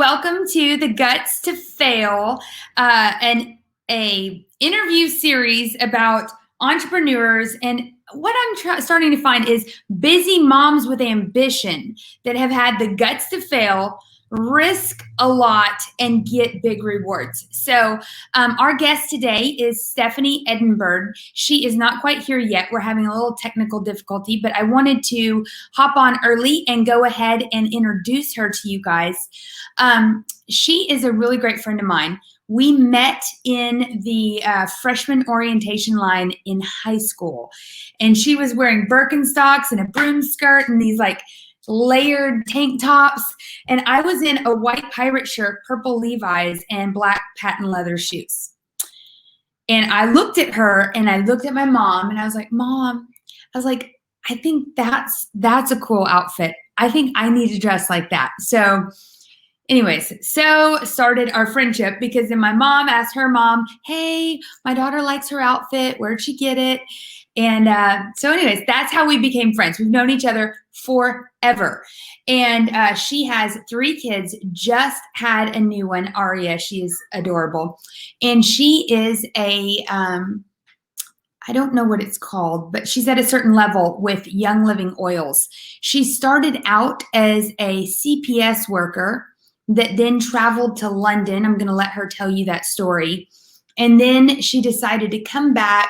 welcome to the Guts to Fail, an interview series about entrepreneurs. And what I'm starting to find is busy moms with ambition that have had the guts to fail, risk a lot, and get big rewards. So our guest today is Steffanie Edinbyrd. She is not quite here yet. We're having a little technical difficulty, but I wanted to hop on early and go ahead and introduce her to you guys. She is a really great friend of mine. We met in the freshman orientation line in high school, and she was wearing Birkenstocks and a broom skirt and these like layered tank tops, and I was in a white pirate shirt, purple Levi's, and black patent leather shoes. And I looked at her and I looked at my mom and I was like, Mom, I think that's a cool outfit. I think I need to dress like that. So anyways, so started our friendship because then my mom asked her mom, hey, my daughter likes her outfit. Where'd she get it? And so anyways, that's how we became friends. We've known each other forever. And she has 3 kids, just had a new one, Aria. She is adorable. And she is I don't know what it's called, but she's at a certain level with Young Living Oils. She started out as a CPS worker that then traveled to London. I'm going to let her tell you that story. And then she decided to come back,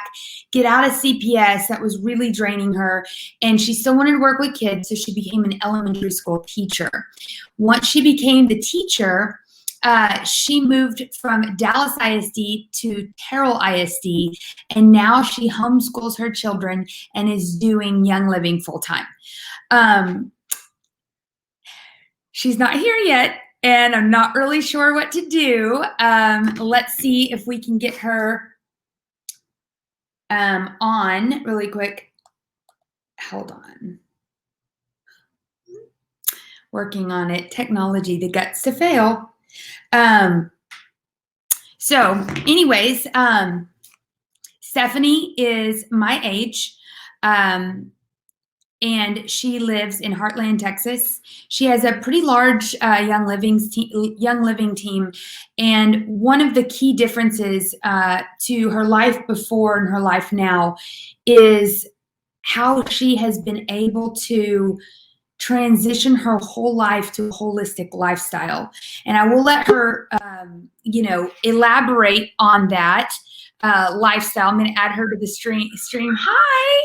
get out of CPS. That was really draining her. And she still wanted to work with kids, so she became an elementary school teacher. Once she became the teacher, she moved from Dallas ISD to Terrell ISD, and now she homeschools her children and is doing Young Living full-time. She's not here yet, and I'm not really sure what to do. Let's see if we can get her on really quick. Hold on. Working on it. Technology, the guts to fail. So anyways, Steffanie is my age. And she lives in Heartland, Texas. She has a pretty large Young Living team. And one of the key differences to her life before and her life now is how she has been able to transition her whole life to a holistic lifestyle. And I will let her, elaborate on that lifestyle. I'm going to add her to the stream. Hi.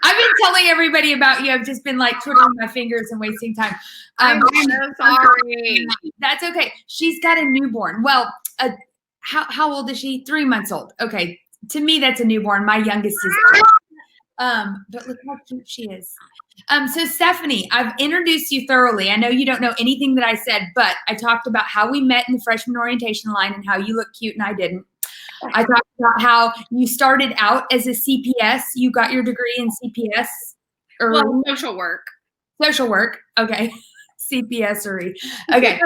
I've been telling everybody about you. I've just been like twiddling my fingers and wasting time. I'm so sorry. That's okay. She's got a newborn. Well, how old is she? 3 months old. Okay. To me, that's a newborn. My youngest is 8. But look how cute she is. So Steffanie, I've introduced you thoroughly. I know you don't know anything that I said, but I talked about how we met in the freshman orientation line and how you look cute and I didn't. I talked about how you started out as a CPS. You got your degree in CPS or social work. Social work. Okay. CPS-ery. Okay.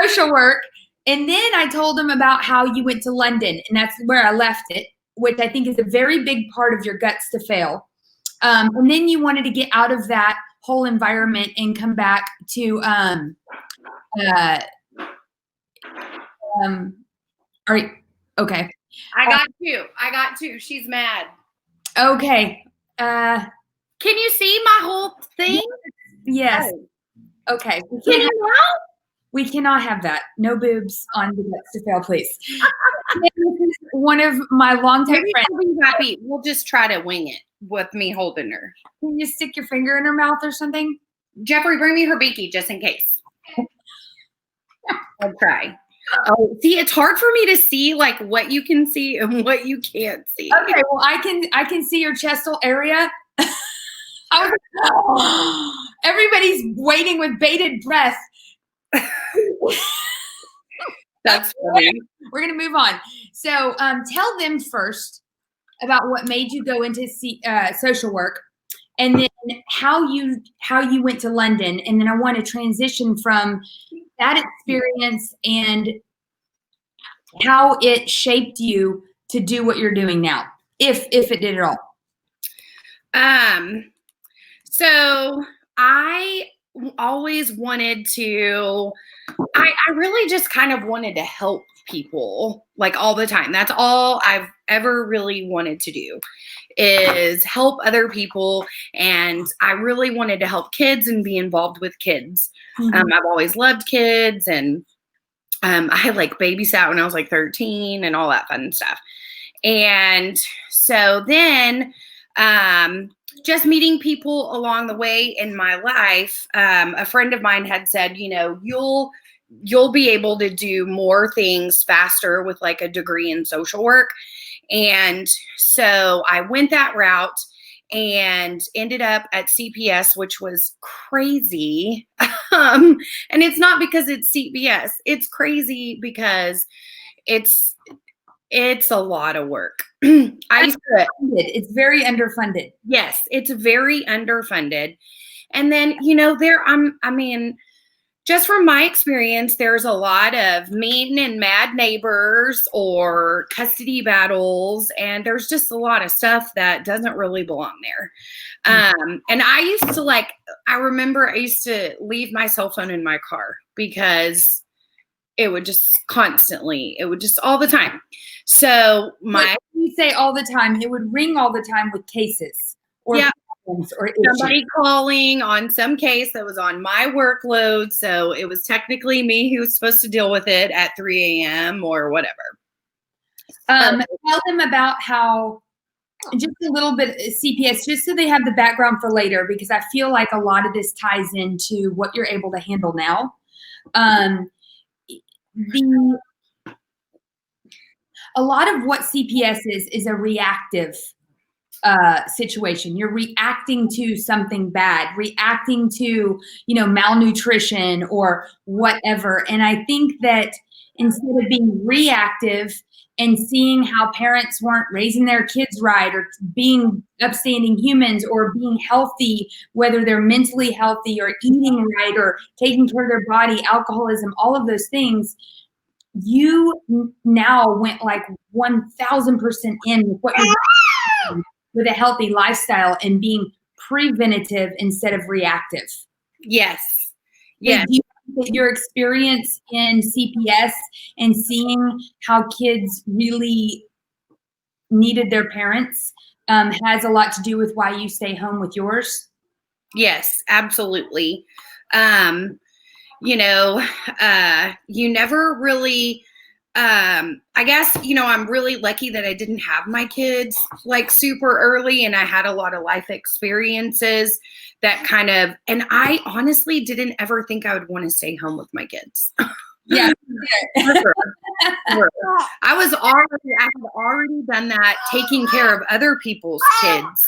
Social work. And then I told them about how you went to London, and that's where I left it, which I think is a very big part of your guts to fail. And then you wanted to get out of that whole environment and come back to okay. I got two. She's mad. Okay. Can you see my whole thing? Yes. Oh. Okay. We cannot have that. No boobs on the guts to fail, please. One of my longtime friends. I'll be happy. We'll just try to wing it with me holding her. Can you stick your finger in her mouth or something? Jeffrey, bring me her binky just in case. I'll try. Oh, see, it's hard for me to see like what you can see and what you can't see. Okay, well, I can see your chestal area. Everybody's waiting with bated breath. That's funny. We're gonna move on. So, tell them first about what made you go into social work, and then how you went to London, and then I want to transition from that experience and how it shaped you to do what you're doing now, if it did at all. So always wanted to, I really just kind of wanted to help people like all the time. That's all I've ever really wanted to do is help other people. And I really wanted to help kids and be involved with kids. I've always loved kids, and I had like babysat when I was like 13 and all that fun stuff. And so then just meeting people along the way in my life, a friend of mine had said, you know, you'll be able to do more things faster with like a degree in social work. And so I went that route and ended up at CPS, which was crazy. And it's not because it's CPS. It's crazy because it's a lot of work. It's very underfunded. Yes, it's very underfunded. And then, you know, I mean, just from my experience, there's a lot of mean and mad neighbors or custody battles, and there's just a lot of stuff that doesn't really belong there. And I remember I used to leave my cell phone in my car because it would just all the time. So you say all the time, it would ring all the time with cases or problems or somebody calling on some case that was on my workload. So it was technically me who was supposed to deal with it at 3 a.m. or whatever. Tell them about how, just a little bit CPS, just so they have the background for later, because I feel like a lot of this ties into what you're able to handle now. A lot of what CPS is a reactive situation. You're reacting to something bad, reacting to, you know, malnutrition or whatever. And I think that instead of being reactive and seeing how parents weren't raising their kids right or being upstanding humans or being healthy, whether they're mentally healthy or eating right or taking care of their body, alcoholism, all of those things, you now went like 1,000% in with what you're doing with a healthy lifestyle and being preventative instead of reactive. Yes. Yes. Do you think that your experience in CPS and seeing how kids really needed their parents has a lot to do with why you stay home with yours? Yes, absolutely. You know, you never really, I guess, you know, I'm really lucky that I didn't have my kids like super early, and I had a lot of life experiences that kind of, and I honestly didn't ever think I would want to stay home with my kids. Yeah. Sure. I had already done that, taking care of other people's kids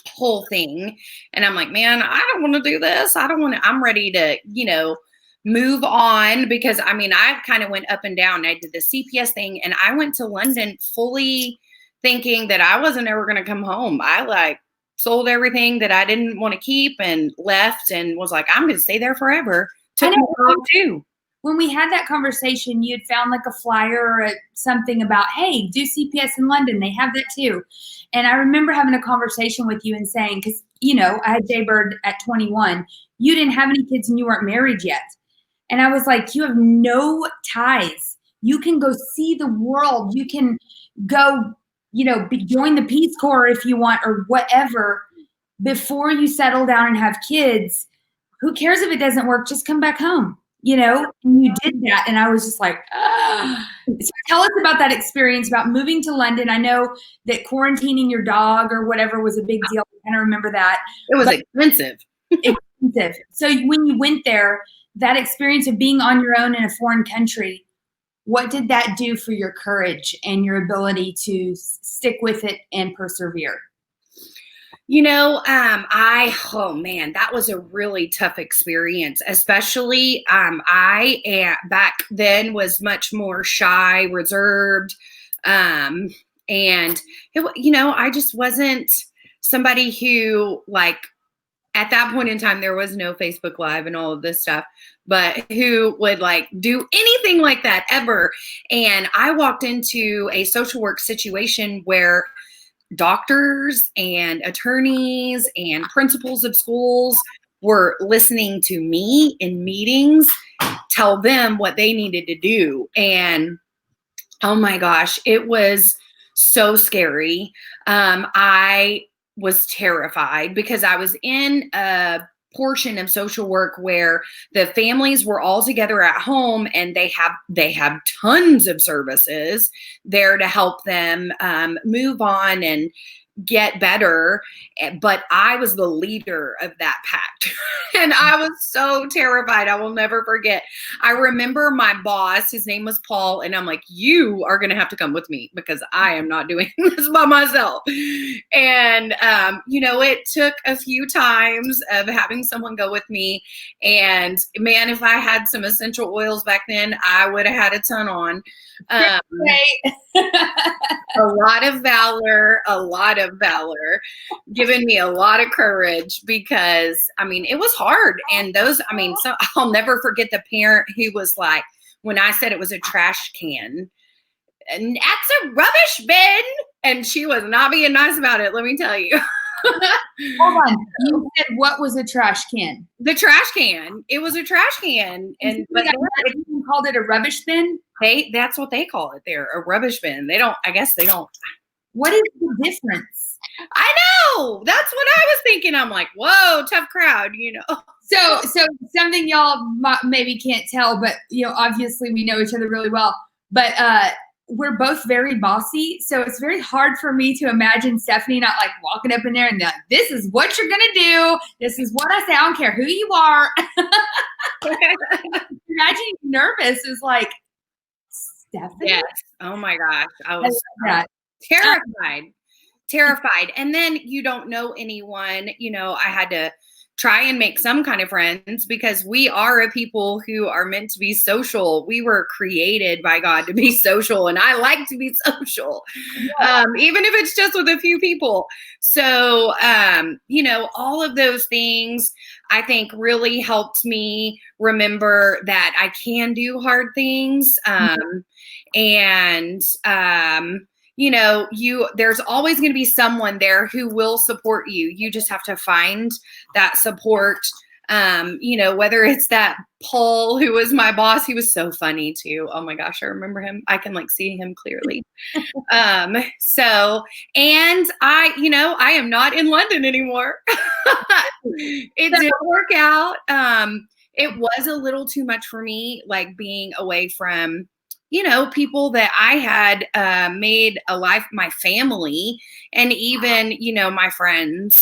whole thing. And I'm like, man, I don't want to do this. I'm ready to, you know, move on, because I mean, I kind of went up and down. I did the CPS thing and I went to London fully thinking that I wasn't ever going to come home. I like sold everything that I didn't want to keep and left and was like, I'm going to stay there forever. Took me long too. When we had that conversation, you had found like a flyer or something about, hey, do CPS in London. They have that too. And I remember having a conversation with you and saying, because, you know, I had Jaybird at 21. You didn't have any kids and you weren't married yet. And I was like, you have no ties. You can go see the world. You can go, you know, join the Peace Corps if you want or whatever before you settle down and have kids. Who cares if it doesn't work? Just come back home. You know, and you did that. And I was just like, ah. So tell us about that experience, about moving to London. I know that quarantining your dog or whatever was a big deal. I kind of remember that. It was expensive. Expensive. So when you went there, that experience of being on your own in a foreign country, what did that do for your courage and your ability to stick with it and persevere? You know, oh man, that was a really tough experience, especially, I back then was much more shy, reserved. And you know, I just wasn't somebody who, like, at that point in time, there was no Facebook Live and all of this stuff, but who would like do anything like that ever. And I walked into a social work situation where doctors and attorneys and principals of schools were listening to me in meetings tell them what they needed to do. And oh my gosh, it was so scary. I was terrified because I was in a portion of social work where the families were all together at home, and they have tons of services there to help them move on and get better. But I was the leader of that pact. And I was so terrified. I will never forget. I remember my boss, his name was Paul, and I'm like, you are going to have to come with me because I am not doing this by myself. And, it took a few times of having someone go with me. And man, if I had some essential oils back then, I would have had a ton on. A lot of valor, giving me a lot of courage, because it was hard. And so I'll never forget the parent who was like, when I said it was a trash can, and that's a rubbish bin, and she was not being nice about it, let me tell you. Hold on. You said what was a trash can? The trash can. It was a trash can. And but they called it a rubbish bin? That's what they call it there, a rubbish bin. I guess they don't. What is the difference? I know. That's what I was thinking. I'm like, whoa, tough crowd, So something y'all maybe can't tell, but obviously we know each other really well. But we're both very bossy, so it's very hard for me to imagine Steffanie not like walking up in there and like, this is what you're gonna do. This is what I say. I don't care who you are. Imagine nervous is like, Steffanie. Yes. Oh my gosh, I was terrified. And then you don't know anyone. I had to try and make some kind of friends, because we are a people who are meant to be social. We were created by God to be social, and I like to be social, even if it's just with a few people. So, all of those things I think really helped me remember that I can do hard things. There's always going to be someone there who will support you. You just have to find that support. Whether it's that Paul, who was my boss, he was so funny too. Oh my gosh, I remember him. I can see him clearly. And I am not in London anymore. It didn't work out. It was a little too much for me, like being away from people that I had made a life, my family, and even, my friends.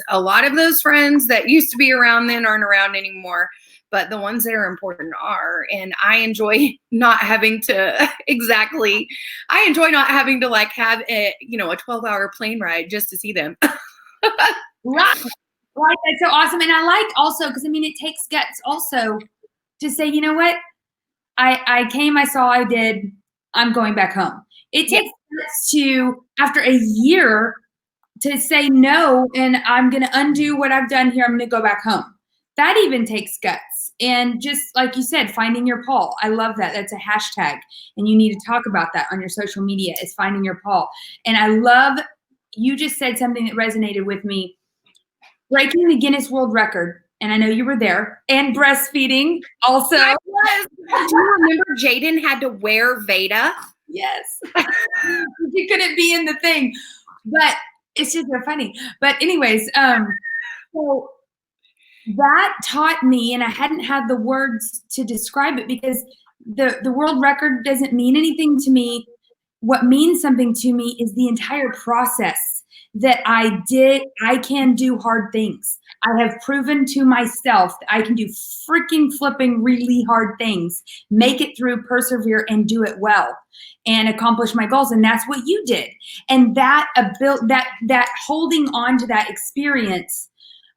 A lot of those friends that used to be around then aren't around anymore, but the ones that are important are. And I enjoy not having to have a 12-hour plane ride just to see them. Right. That's so awesome. And I like also, because it takes guts also to say, you know what? I came, I saw, I did, I'm going back home. It takes guts to, after a year, to say no, and I'm going to undo what I've done here. I'm going to go back home. That even takes guts. And just like you said, finding your Paul. I love that. That's a hashtag. And you need to talk about that on your social media, is finding your Paul. And I love, you just said something that resonated with me. Breaking the Guinness World Record. And I know you were there, and breastfeeding also. I was. Do you remember Jaden had to wear Veda? Yes. She couldn't be in the thing, but it's just so funny. But anyways, so that taught me, and I hadn't had the words to describe it, because the world record doesn't mean anything to me. What means something to me is the entire process that I can do hard things. I have proven to myself that I can do freaking flipping really hard things, make it through, persevere, and do it well, and accomplish my goals. And that's what you did. And that holding on to that experience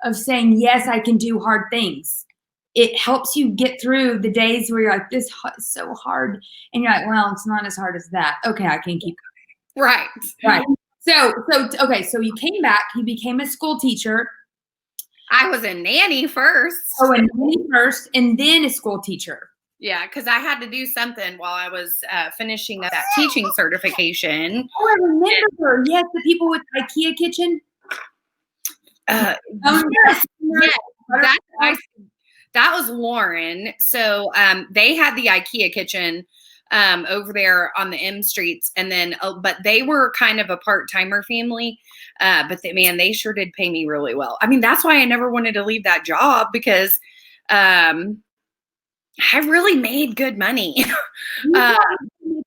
of saying, yes, I can do hard things. It helps you get through the days where you're like, this is so hard. And you're like, well, it's not as hard as that. Okay, I can keep going. Right. So you came back, you became a school teacher. I was a nanny first. Oh, a nanny first, and then a school teacher. Yeah, because I had to do something while I was finishing that teaching certification. Oh, I remember. Yes, the people with IKEA kitchen. Yes. That was Lauren. So they had the IKEA kitchen over there on the M streets, and then but they were kind of a part-timer family. But they sure did pay me really well. I mean, that's why I never wanted to leave that job, because I really made good money.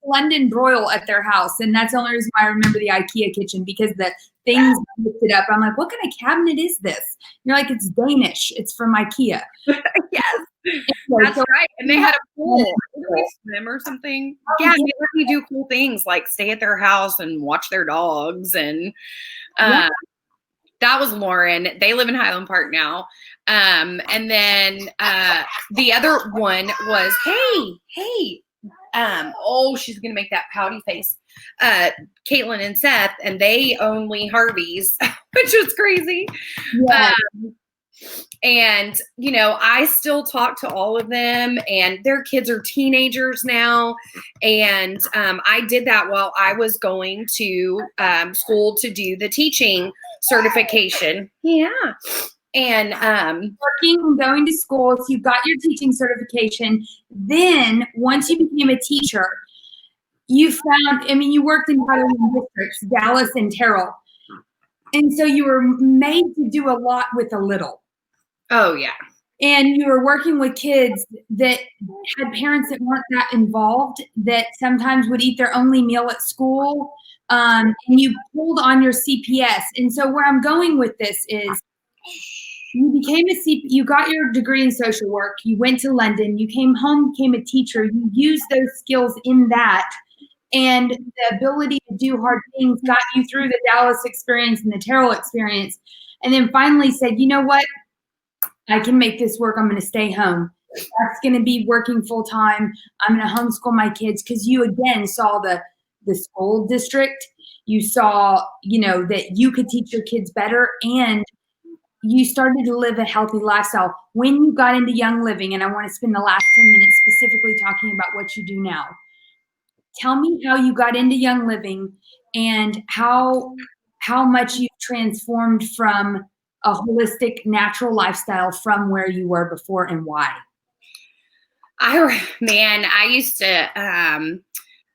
London broil at their house, and that's the only reason why I remember the IKEA kitchen, because the things lifted up. I'm like, what kind of cabinet is this? You're like, it's Danish. It's from IKEA. Yes, that's right. And they had a pool. Did we swim or something? Yeah, they let me do cool things like stay at their house and watch their dogs. And that was Lauren. They live in Highland Park now. And then the other one was, hey. She's gonna make that pouty face. Caitlin and Seth, and they own Lee Harvey's, which was crazy. Yeah. And I still talk to all of them, and their kids are teenagers now. And I did that while I was going to school to do the teaching certification. Yeah. And working and going to school, so you got your teaching certification. Then once you became a teacher, you worked in other districts, Dallas and Terrell. And so you were made to do a lot with a little. Oh, yeah. And you were working with kids that had parents that weren't that involved, that sometimes would eat their only meal at school. And you pulled on your CPS. And so where I'm going with this is, you got your degree in social work, you went to London, you came home, became a teacher, you used those skills in that, and the ability to do hard things got you through the Dallas experience and the Terrell experience, and then finally said, you know what, I can make this work, I'm going to stay home. That's going to be working full time. I'm going to homeschool my kids, because you again saw the school district, you saw, that you could teach your kids better, and you started to live a healthy lifestyle. When you got into Young Living, and I want to spend the last 10 minutes specifically talking about what you do now. Tell me how you got into Young Living, and how much you've transformed from a holistic, natural lifestyle from where you were before, and why.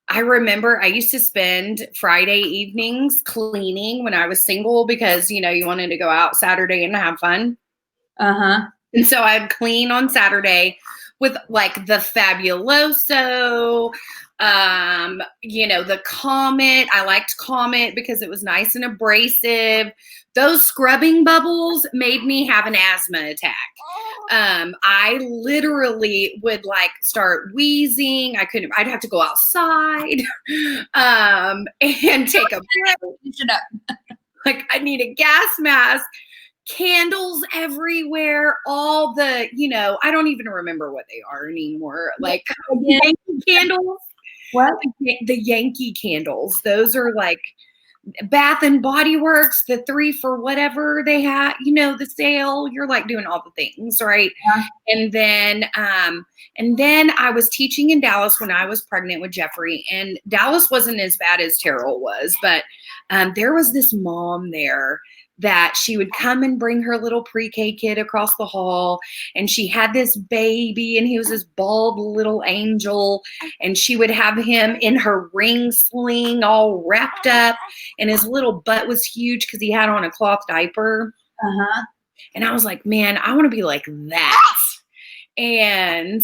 I remember I used to spend Friday evenings cleaning when I was single, because, you wanted to go out Saturday and have fun. Uh-huh. And so I'd clean on Saturday with like the Fabuloso, the Comet. I liked Comet because it was nice and abrasive. Those scrubbing bubbles made me have an asthma attack. I literally would start wheezing. I'd have to go outside and take a breath. I need a gas mask, candles everywhere, all the, I don't even remember what they are anymore. Yankee candles. What? The Yankee candles. Those are Bath and Body Works, the 3 for whatever they had, the sale. You're doing all the things, right? Yeah. And then I was teaching in Dallas when I was pregnant with Jeffrey, and Dallas wasn't as bad as Terrell was, but there was this mom there that she would come and bring her little pre-K kid across the hall, and she had this baby, and he was this bald little angel, and she would have him in her ring sling all wrapped up, and his little butt was huge because he had on a cloth diaper. Uh-huh. And I was like, man, I want to be like that. And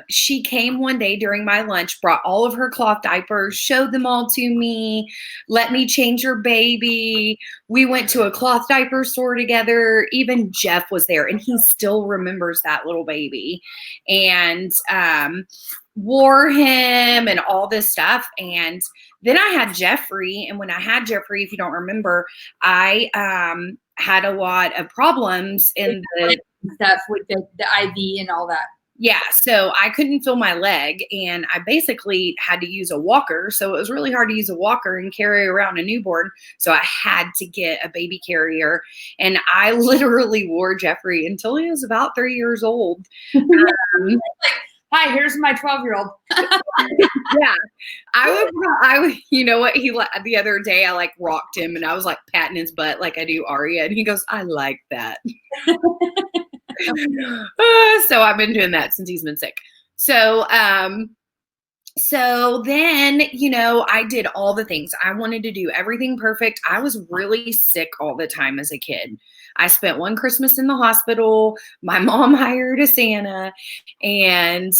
she came one day during my lunch, brought all of her cloth diapers, showed them all to me, let me change her baby. We went to a cloth diaper store together. Even Jeff was there, and he still remembers that little baby, and wore him and all this stuff. And then I had Jeffrey, and when I had Jeffrey, if you don't remember, I had a lot of problems in the stuff with the IV and all that. Yeah. So I couldn't feel my leg, and I basically had to use a walker. So it was really hard to use a walker and carry around a newborn. So I had to get a baby carrier, and I literally wore Jeffrey until he was about 3 years old. Hi, here's my 12-year-old. Yeah. I would, you know what? The other day I rocked him, and I was patting his butt like I do Aria, and he goes, I like that. So I've been doing that since he's been sick. So, so then, I did all the things. I wanted to do everything perfect. I was really sick all the time as a kid. I spent one Christmas in the hospital. My mom hired a Santa, and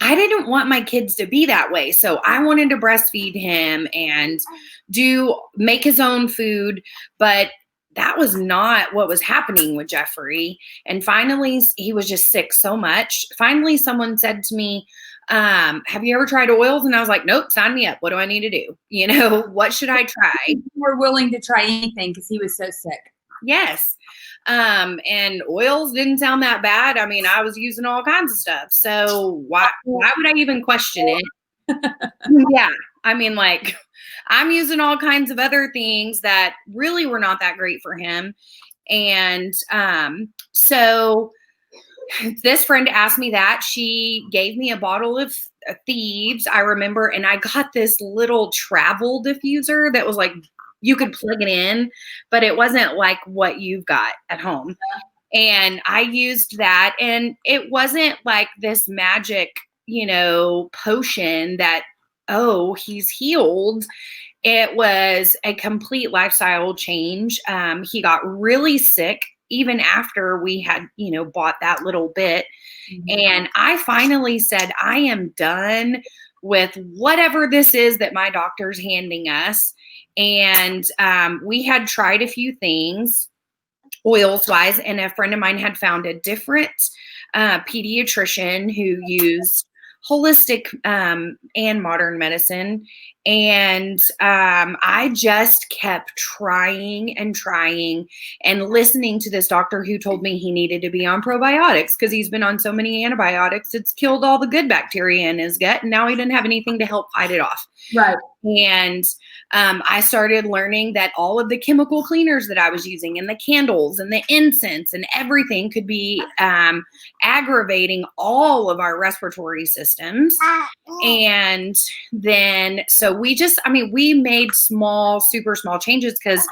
I didn't want my kids to be that way. So I wanted to breastfeed him and make his own food, but that was not what was happening with Jeffrey. And finally, he was just sick so much. Finally, someone said to me, have you ever tried oils? And I was like, nope, sign me up. What do I need to do? What should I try? You were willing to try anything because he was so sick. Yes. And oils didn't sound that bad. I mean, I was using all kinds of stuff. So why would I even question it? Yeah. I mean, like, I'm using all kinds of other things that really were not that great for him. And so this friend asked me that. She gave me a bottle of Thieves, I remember, and I got this little travel diffuser that was like, you could plug it in, but it wasn't like what you've got at home. And I used that, and it wasn't like this magic, potion that, oh, he's healed. It was a complete lifestyle change. He got really sick even after we had, bought that little bit. Mm-hmm. And I finally said, I am done with whatever this is that my doctor's handing us. And we had tried a few things oils wise, and a friend of mine had found a different pediatrician who used holistic and modern medicine. And I just kept trying and listening to this doctor who told me he needed to be on probiotics because he's been on so many antibiotics. It's killed all the good bacteria in his gut, and now he didn't have anything to help fight it off. Right. And I started learning that all of the chemical cleaners that I was using and the candles and the incense and everything could be aggravating all of our respiratory systems. And then, so we made super small changes because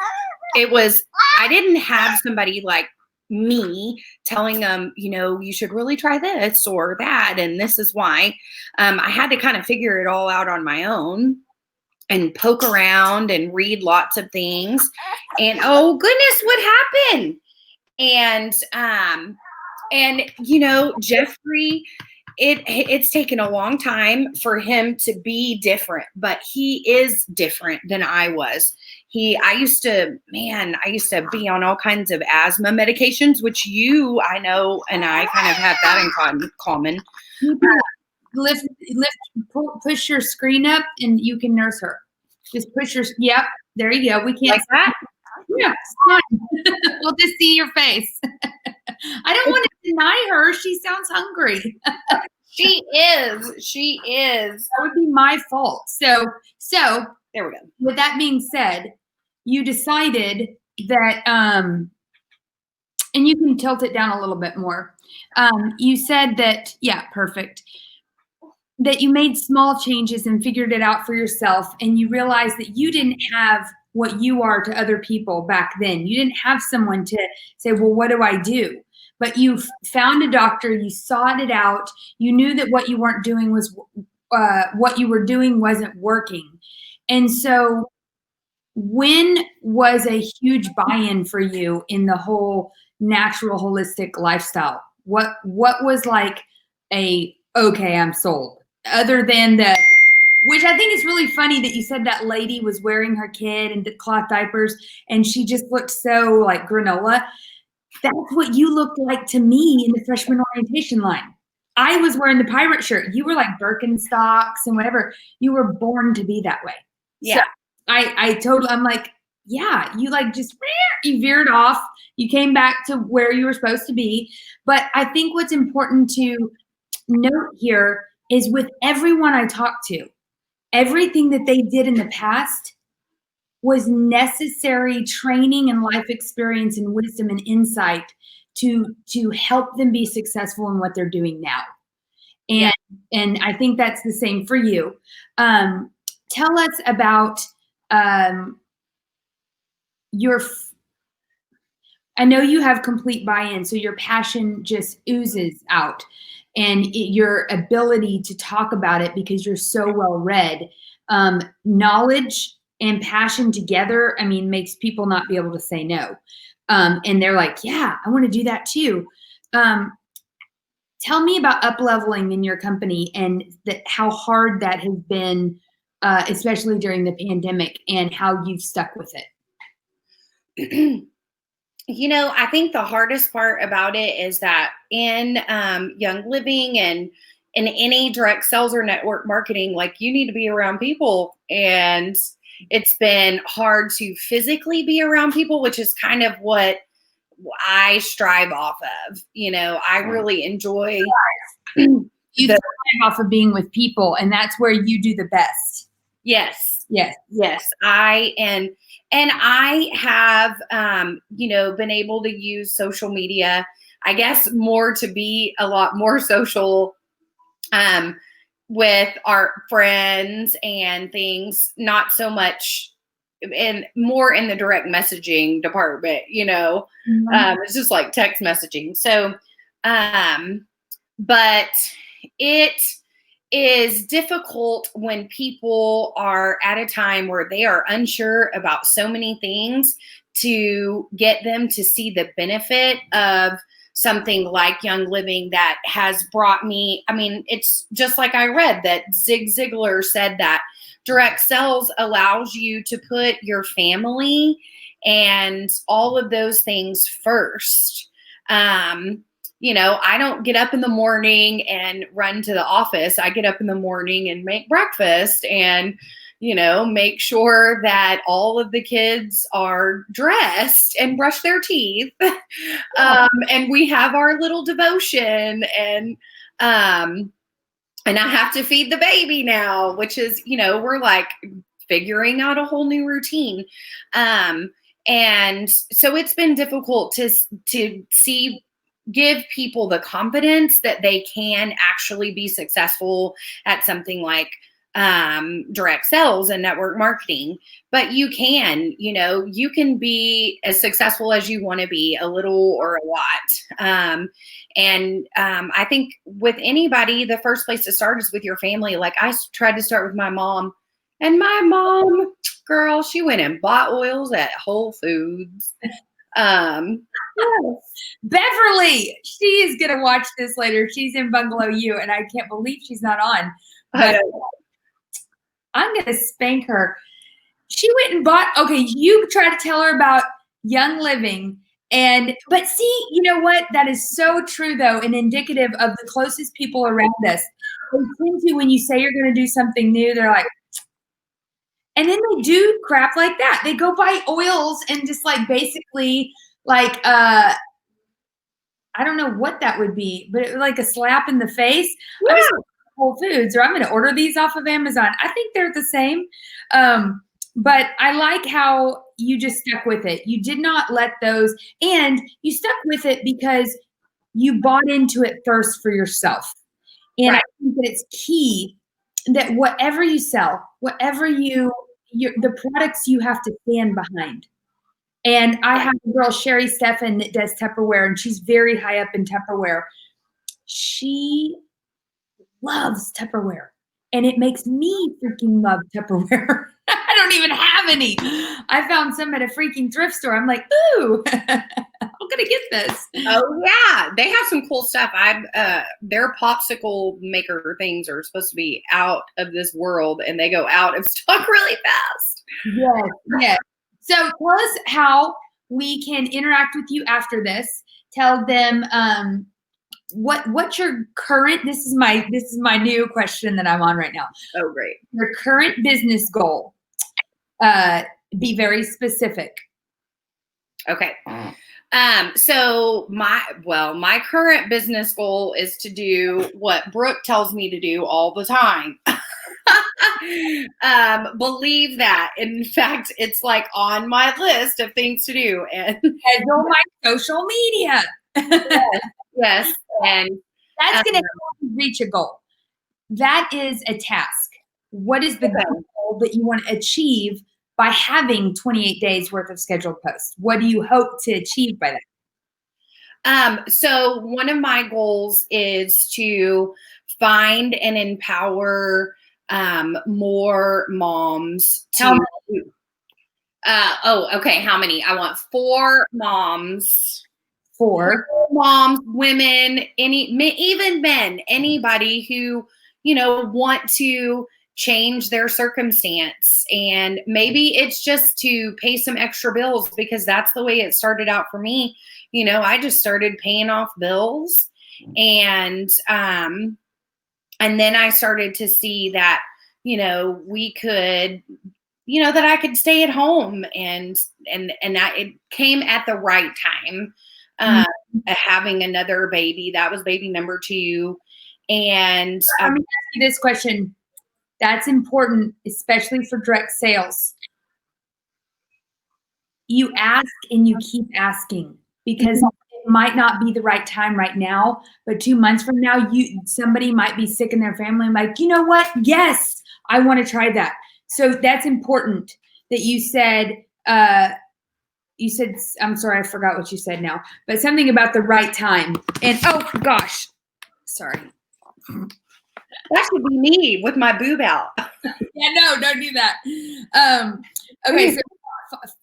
I didn't have somebody like me telling them, you should really try this or that, and this is why. I had to kind of figure it all out on my own and poke around and read lots of things. And oh goodness, what happened? And Jeffrey, it's taken a long time for him to be different, but he is different than I was. I used to be on all kinds of asthma medications, which I know, and I kind of have that in common. Push your screen up and you can nurse her. Just push yep, there you go. We can't like that. Yeah, it's fine. We'll just see your face. I don't want to deny her. She sounds hungry. She is. That would be my fault. So there we go. With that being said, you decided that, and you can tilt it down a little bit more. You said that, yeah, perfect. That you made small changes and figured it out for yourself, and you realized that you didn't have what you are to other people back then. You didn't have someone to say, well, what do I do? But you found a doctor, you sought it out, you knew that what you weren't doing was, what you were doing wasn't working. And so when was a huge buy-in for you in the whole natural holistic lifestyle? What was like okay, I'm sold? Other than which I think is really funny that you said that lady was wearing her kid in cloth diapers and she just looked so like granola. That's what you looked like to me in the freshman orientation line. I was wearing the pirate shirt. You were like Birkenstocks and whatever. You were born to be that way. Yeah. So I'm like, yeah, you like just, you veered off. You came back to where you were supposed to be. But I think what's important to note here is with everyone I talked to, everything that they did in the past was necessary training and life experience and wisdom and insight to help them be successful in what they're doing now. And I think that's the same for you. Tell us about I know you have complete buy-in, so your passion just oozes out, and your ability to talk about it because you're so well read. Knowledge and passion together, I mean, makes people not be able to say no. And they're like, yeah, I want to do that too. Tell me about up-leveling in your company and how hard that has been, especially during the pandemic, and how you've stuck with it. I think the hardest part about it is that in Young Living and in any direct sales or network marketing, like, you need to be around people. And it's been hard to physically be around people, which is kind of what I strive off of. I really enjoy You thrive off of being with people, and that's where you do the best. Yes. Yes. Yes. And I have, been able to use social media, I guess, more to be a lot more social with our friends and things, not so much and more in the direct messaging department, it's just like text messaging. So, but it is difficult when people are at a time where they are unsure about so many things, to get them to see the benefit of something like Young Living that has brought me. I mean, it's just like I read that Zig Ziglar said that direct sales allows you to put your family and all of those things first. I don't get up in the morning and run to the office. I get up in the morning and make breakfast and, make sure that all of the kids are dressed and brush their teeth. And we have our little devotion, and I have to feed the baby now, which is, we're like figuring out a whole new routine. And so it's been difficult to give people the confidence that they can actually be successful at something like direct sales and network marketing. But you can be as successful as you want to be, a little or a lot. I think with anybody, the first place to start is with your family. Like, I tried to start with my mom, and my mom, girl, she went and bought oils at Whole Foods. Beverly, she is going to watch this later. She's in Bungalow U, and I can't believe she's not on. But I'm going to spank her. She went and bought, okay, you try to tell her about Young Living. But see, you know what? That is so true, though, and indicative of the closest people around us. They tend to, when you say you're going to do something new, they're like, and then they do crap like that. They go buy oils and just like basically like, I don't know what that would be, but it was like a slap in the face. Yeah. I'm just going to Whole Foods, or I'm going to order these off of Amazon. I think they're the same. But I like how you just stuck with it. You did not let those, and you stuck with it because you bought into it first for yourself. And right. I think that it's key that whatever you sell, the products you have to stand behind. And I have a girl, Sherry Steffen, that does Tupperware, and she's very high up in Tupperware. She loves Tupperware, and it makes me freaking love Tupperware. I don't even have any. I found some at a freaking thrift store. I'm like, ooh, I'm gonna get this. Oh yeah, they have some cool stuff. Their popsicle maker things are supposed to be out of this world, and they go out of stock really fast. Yes, yes. So tell us how we can interact with you after this. Tell them what's your current. This is my new question that I'm on right now. Oh, great. Your current business goal. Be very specific. Okay. So my current business goal is to do what Brooke tells me to do all the time. Believe that. In fact, it's like on my list of things to do. And on my social media. Yes. And that's going to help you reach a goal. That is a task. What is the goal that you want to achieve by having 28 days worth of scheduled posts? What do you hope to achieve by that? So one of my goals is to find and empower more moms How to. Okay. How many? I want 4 moms. 4 Moms, women, even men, anybody who, want to change their circumstance. And maybe it's just to pay some extra bills, because that's the way it started out for me. I just started paying off bills, and then I started to see that, we could, that I could stay at home, and that it came at the right time. Having another baby, that was baby number 2. And let me ask you this question. That's important, especially for direct sales. You ask and you keep asking, because it might not be the right time right now, but 2 months from now, somebody might be sick in their family and like, you know what? Yes, I want to try that. So that's important that you said, I'm sorry, I forgot what you said now, but something about the right time. And oh gosh, sorry. That should be me with my boob out. Yeah, no, don't do that. Okay, so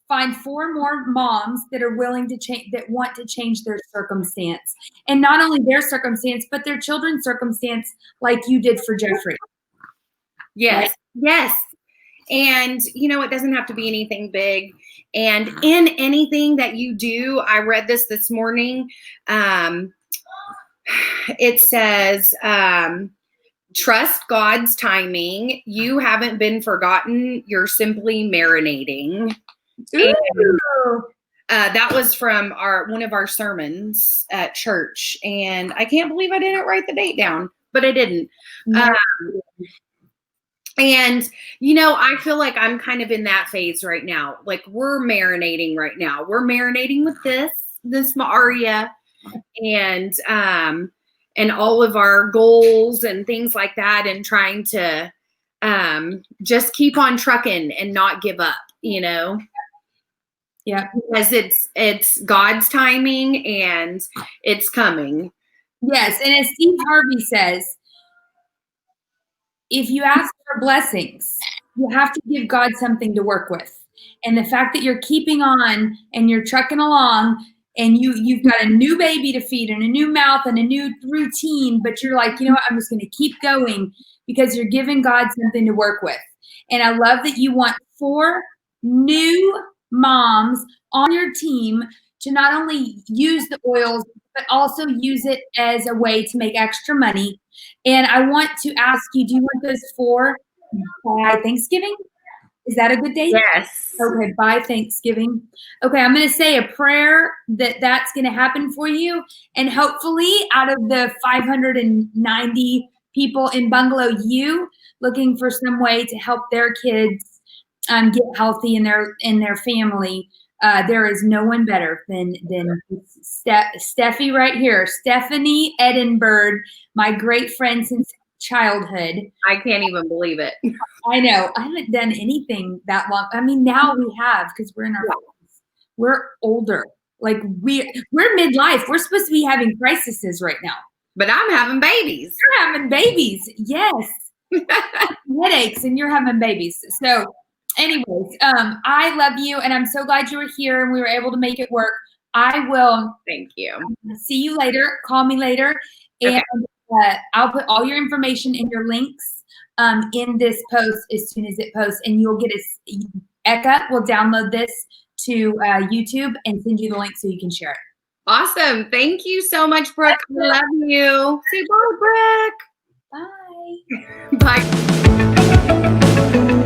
find 4 more moms that are willing to change, that want to change their circumstance, and not only their circumstance, but their children's circumstance, like you did for Jeffrey. Yes, right? Yes. And, it doesn't have to be anything big. And in anything that you do, I read this morning. It says, trust God's timing. You haven't been forgotten. You're simply marinating. And, that was from one of our sermons at church. And I can't believe I didn't write the date down, but I didn't. And, I feel like I'm kind of in that phase right now. Like, we're marinating right now. We're marinating with this Aria, and all of our goals and things like that, and trying to just keep on trucking and not give up, Yeah. Because it's God's timing, and it's coming. Yes. And as Steve Harvey says, if you ask for blessings, you have to give God something to work with. And the fact that you're keeping on and you're trucking along, and you've got a new baby to feed and a new mouth and a new routine, but you're like, you know what, I'm just going to keep going, because you're giving God something to work with. And I love that you want 4 new moms on your team to not only use the oils, but also use it as a way to make extra money. And I want to ask you, do you want those 4 by Thanksgiving? Is that a good date? Yes. Okay, by Thanksgiving. Okay, I'm going to say a prayer that's going to happen for you. And hopefully, out of the 590 people in Bungalow U looking for some way to help their kids get healthy in their family, there is no one better than Steffi right here. Steffanie Edinbyrd, my great friend since childhood. I can't even believe it. I know. I haven't done anything that long. I mean, now we have, because we're in our lives. We're older. Like, we're midlife. We're supposed to be having crises right now. But I'm having babies. You're having babies. Yes. Headaches, and you're having babies. So anyways, I love you, and I'm so glad you were here and we were able to make it work. I will. Thank you. See you later. Call me later. Okay. And I'll put all your information and your links in this post as soon as it posts, and you'll get Eka will download this to YouTube and send you the link so you can share it. Awesome. Thank you so much, Brooke. I love you. Say bye, Brooke. Bye. Bye.